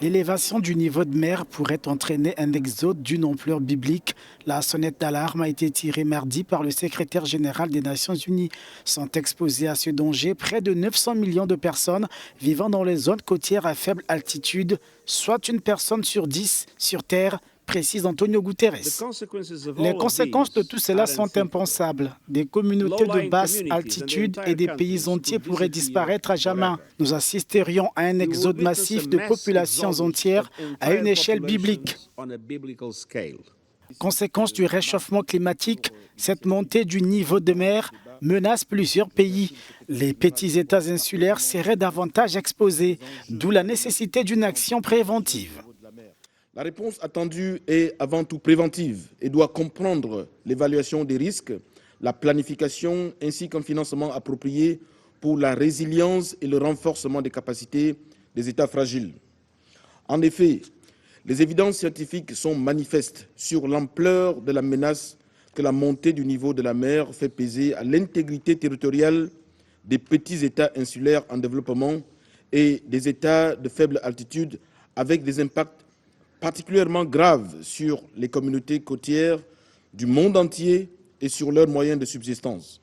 L'élévation du niveau de mer pourrait entraîner un exode d'une ampleur biblique. La sonnette d'alarme a été tirée mardi par le secrétaire général des Nations Unies. Sont exposées à ce danger près de 900 millions de personnes vivant dans les zones côtières à faible altitude, soit une personne sur 10 sur Terre, précise Antonio Guterres. Les conséquences de tout cela sont impensables. Des communautés de basse altitude et des pays entiers pourraient disparaître à jamais. Nous assisterions à un exode massif de populations entières à une échelle biblique. Conséquence du réchauffement climatique, cette montée du niveau de mer menace plusieurs pays. Les petits États insulaires seraient davantage exposés, d'où la nécessité d'une action préventive. La réponse attendue est avant tout préventive et doit comprendre l'évaluation des risques, la planification ainsi qu'un financement approprié pour la résilience et le renforcement des capacités des États fragiles. En effet, les évidences scientifiques sont manifestes sur l'ampleur de la menace que la montée du niveau de la mer fait peser à l'intégrité territoriale des petits États insulaires en développement et des États de faible altitude avec des impacts particulièrement grave sur les communautés côtières du monde entier et sur leurs moyens de subsistance.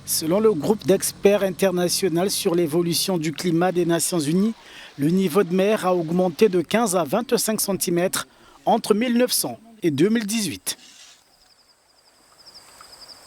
Selon le groupe d'experts international sur l'évolution du climat des Nations Unies, le niveau de mer a augmenté de 15 à 25 cm entre 1900 et 2018.